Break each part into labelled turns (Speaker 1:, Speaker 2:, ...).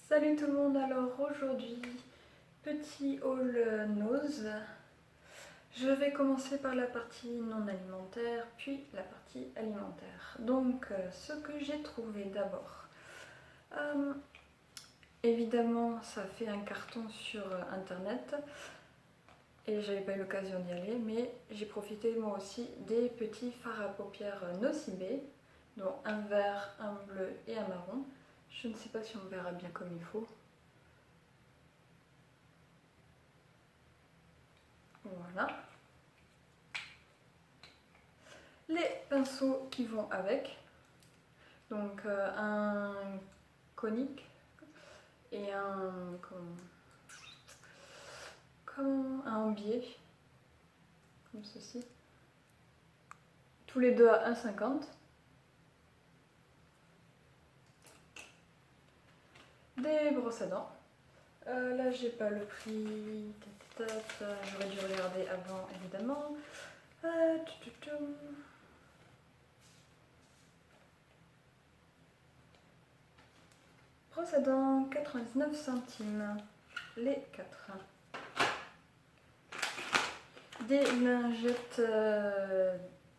Speaker 1: Salut tout le monde, alors aujourd'hui, petit haul nose. Je vais commencer par la partie non alimentaire, puis la partie alimentaire. Donc ce que j'ai trouvé d'abord. Évidemment, ça fait un carton sur internet et j'avais pas eu l'occasion d'y aller, mais j'ai profité moi aussi des petits fards à paupières Nocibé, dont un vert, un bleu et un marron. Je ne sais pas si on verra bien comme il faut. Voilà. Les pinceaux qui vont avec. Donc un conique et un biais, comme ceci. Tous les deux à 1,50. Des brosses à dents. Là j'ai pas le prix. J'aurais dû regarder avant évidemment. Brosse à dents 99 centimes. Les 4. Des lingettes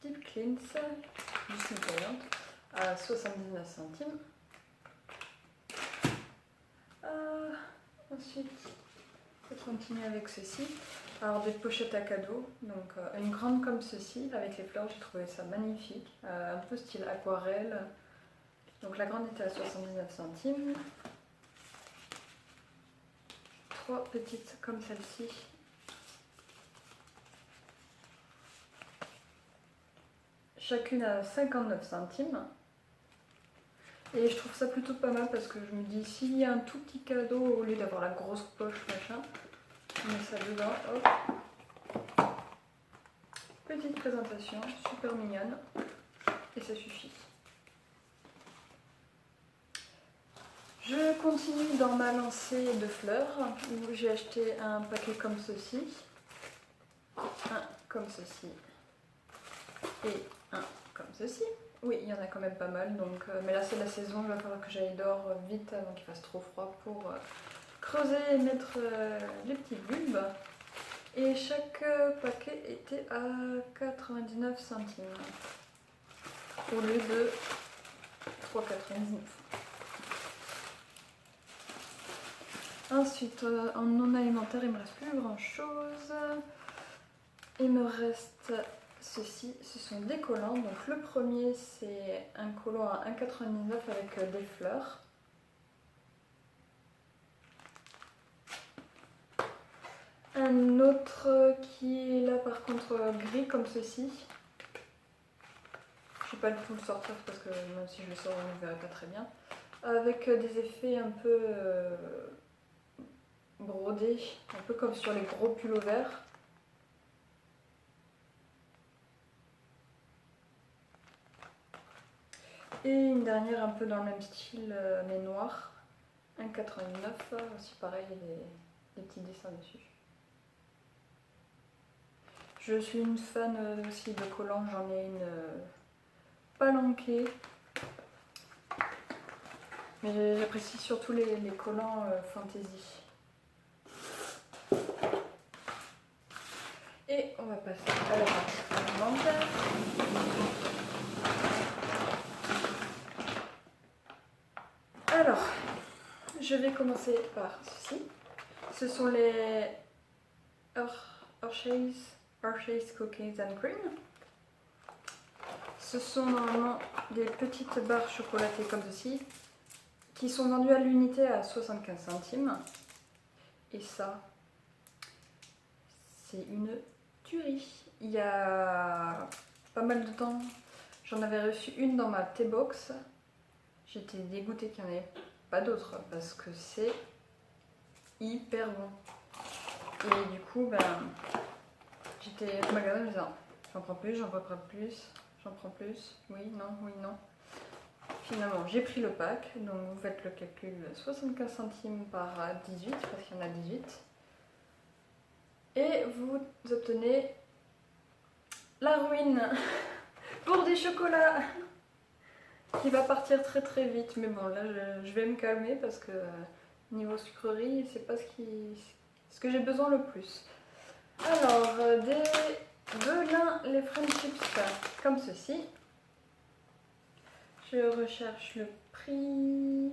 Speaker 1: Deep Cleanse du Smithsonian à 79 centimes. Ensuite, je vais continuer avec ceci. Alors des pochettes à cadeaux, donc une grande comme ceci avec les fleurs, j'ai trouvé ça magnifique, un peu style aquarelle. Donc la grande était à 79 centimes. 3 petites comme celle-ci. Chacune à 59 centimes. Et je trouve ça plutôt pas mal parce que je me dis, s'il y a un tout petit cadeau, au lieu d'avoir la grosse poche, machin, je mets ça dedans, hop. Petite présentation, super mignonne. Et ça suffit. Je continue dans ma lancée de fleurs, où j'ai acheté un paquet comme ceci. Un comme ceci. Et un comme ceci. Oui, il y en a quand même pas mal, donc, mais là c'est la saison, il va falloir que j'aille dehors vite avant qu'il fasse trop froid pour creuser et mettre les petits bulbes. Et chaque paquet était à 99 centimes au lieu de 3,99. Ensuite, en non alimentaire, il me reste plus grand chose. Il me reste ceci, ce sont des collants. Donc le premier c'est un collant à 1,99 avec des fleurs. Un autre qui est là par contre gris comme ceci. Je ne vais pas tout le sortir parce que même si je le sors on ne verra pas très bien. Avec des effets un peu brodés, un peu comme sur les gros pulls verts. Et une dernière un peu dans le même style mais noir, 1,89, aussi pareil, des petits dessins dessus. Je suis une fan aussi de collants, j'en ai une palanquée. Mais j'apprécie surtout les collants fantasy. Et on va passer à la partie alimentaire. Alors, je vais commencer par ceci. Ce sont les Hershey's Cookies and Cream. Ce sont normalement des petites barres chocolatées comme ceci, qui sont vendues à l'unité à 75 centimes. Et ça, c'est une tuerie. Il y a pas mal de temps, j'en avais reçu une dans ma T-Box. J'étais dégoûtée qu'il n'y en ait pas d'autres parce que c'est hyper bon. Et du coup, j'étais au magasin en me disant j'en prends plus, j'en prends plus, j'en prends plus, oui, non. Finalement, j'ai pris le pack, donc vous faites le calcul 75 centimes par 18, parce qu'il y en a 18. Et vous obtenez la ruine pour des chocolats qui va partir très très vite. Mais bon, là je vais me calmer parce que Niveau sucrerie, c'est pas ce que j'ai besoin le plus. Alors, des Belin les French chips comme ceci. Je recherche le prix.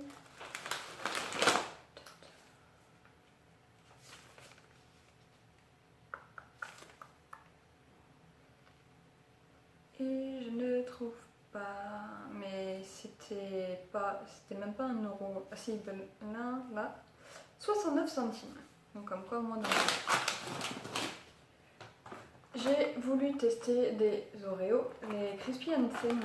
Speaker 1: Et je ne trouve pas. Mais c'était même pas 1€. Ah si, là. 69 centimes. Donc comme quoi, moins d'un. J'ai voulu tester des Oreos, les Crispy and Thin.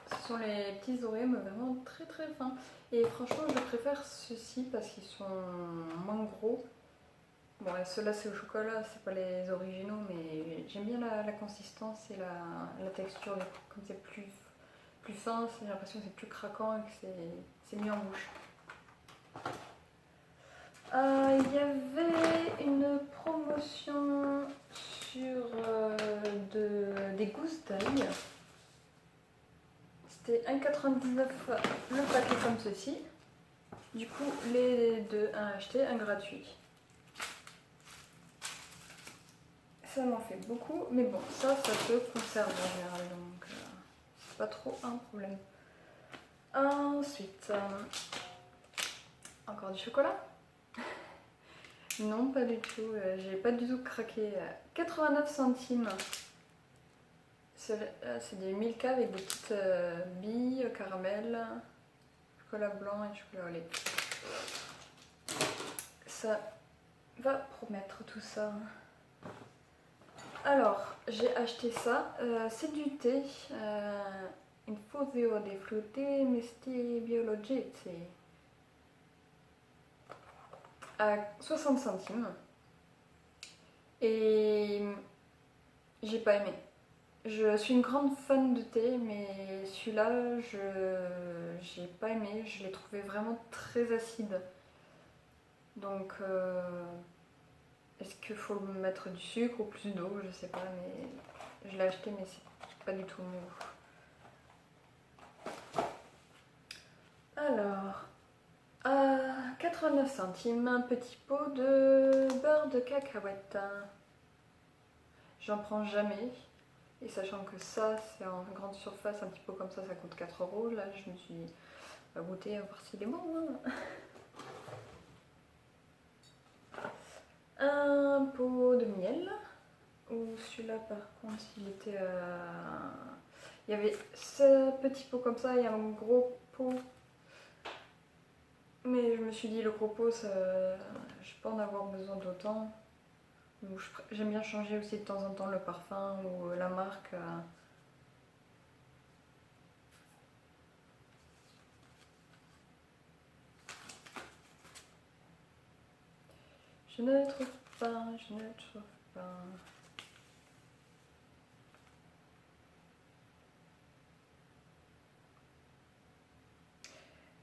Speaker 1: Ce sont les petits Oreos mais vraiment très très fins. Et franchement je préfère ceux-ci parce qu'ils sont moins gros. Bon, ceux-là c'est au chocolat, c'est pas les originaux, mais j'aime bien la consistance et la texture. Comme c'est plus fin, j'ai l'impression que c'est plus craquant et que c'est mieux en bouche. Il y avait une promotion sur des gousses d'ail. C'était 1,99 le paquet comme ceci. Du coup, les deux, un acheté, un gratuit. Ça m'en fait beaucoup, mais bon, ça se conserve en général, donc c'est pas trop un problème. Ensuite, encore du chocolat? Non, pas du tout, j'ai pas du tout craqué. 89 centimes. C'est des Milka avec des petites billes, caramel, chocolat blanc et chocolat au lait. Ça va promettre tout ça. Alors, j'ai acheté ça. C'est du thé. Infusio di frutti misti biologici. À 60 centimes. Et j'ai pas aimé. Je suis une grande fan de thé, mais celui-là, j'ai pas aimé. Je l'ai trouvé vraiment très acide. Donc, est-ce qu'il faut mettre du sucre ou plus d'eau? Je sais pas, mais je l'ai acheté, mais c'est pas du tout mou. Alors, à 89 centimes, un petit pot de beurre de cacahuète. J'en prends jamais. Et sachant que ça, c'est en grande surface, un petit pot comme ça coûte 4€. Là, je me suis dit, on va goûter, à voir s'il est bon. Hein. Un pot de miel. Ou celui-là, par contre, il était il y avait ce petit pot comme ça et un gros pot. Mais je me suis dit, le gros pot, je vais pas en avoir besoin d'autant. J'aime bien changer aussi de temps en temps le parfum ou la marque. Je ne trouve pas, je ne trouve pas.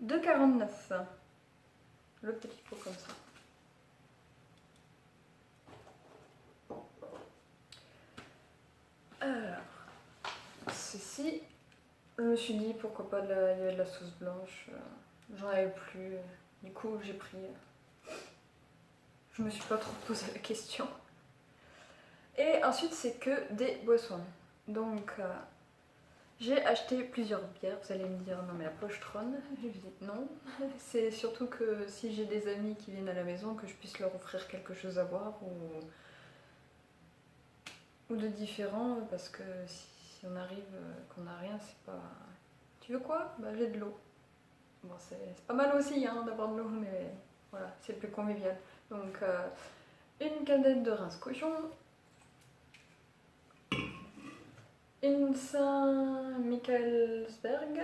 Speaker 1: $2,49. Le petit pot comme ça. Alors, ceci, je me suis dit pourquoi pas il y avait de la sauce blanche. J'en avais plus. Du coup, j'ai pris. Je me suis pas trop posé la question. Et ensuite, c'est que des boissons. Donc, j'ai acheté plusieurs bières. Vous allez me dire, non mais la pochetronne. Je vous dis non. C'est surtout que si j'ai des amis qui viennent à la maison, que je puisse leur offrir quelque chose à boire ou de différent. Parce que si on arrive qu'on n'a rien, c'est pas... Tu veux quoi? Bah j'ai de l'eau. Bon, c'est pas mal aussi hein, d'avoir de l'eau, mais voilà, c'est plus convivial. Donc, une canette de rince cochon. Une Saint-Michaelsberg.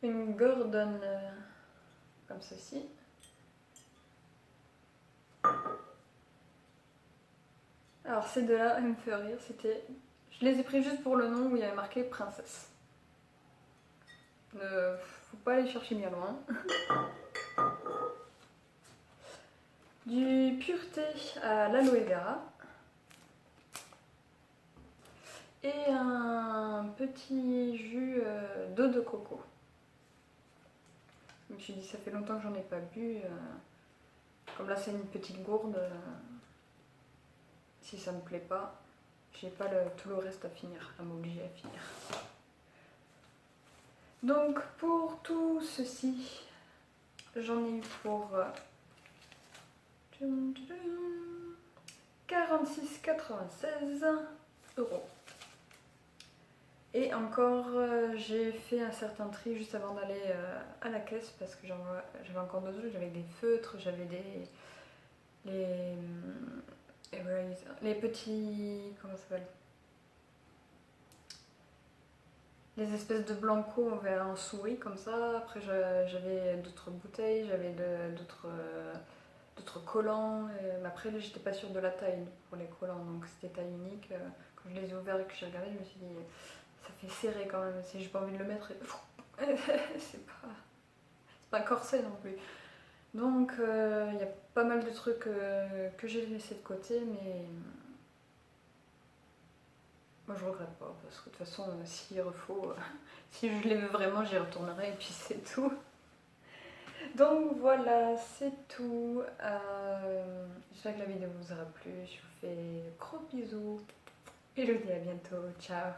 Speaker 1: Une Gordon comme ceci. Alors ces deux-là, elles me fait rire. Je les ai pris juste pour le nom où il y avait marqué princesse. Faut pas aller chercher bien loin. Du pureté à l'aloe vera. Et un petit jus d'eau de coco. Je me suis dit, ça fait longtemps que j'en ai pas bu. Comme là, c'est une petite gourde. Si ça me plaît pas, j'ai pas tout le reste à finir, à m'obliger à finir. Donc, pour tout ceci, j'en ai eu pour 46,96 €. Et encore, j'ai fait un certain tri juste avant d'aller à la caisse parce que j'avais encore d'autres trucs. J'avais des feutres, j'avais les petits, comment ça s'appelle, les espèces de blanco en souris comme ça. Après j'avais d'autres bouteilles, j'avais d'autres collants. Mais après j'étais pas sûre de la taille pour les collants, donc c'était taille unique. Quand je les ai ouverts et que j'ai regardé, je me suis dit ça fait serré quand même, si j'ai pas envie de le mettre c'est pas un corset non plus. Donc il y a pas mal de trucs que j'ai laissé de côté, mais moi je regrette pas parce que de toute façon s'il refaut, si je les veux vraiment j'y retournerai et puis c'est tout. Donc voilà, c'est tout. J'espère que la vidéo vous aura plu. Je vous fais gros bisous et je vous dis à bientôt. Ciao.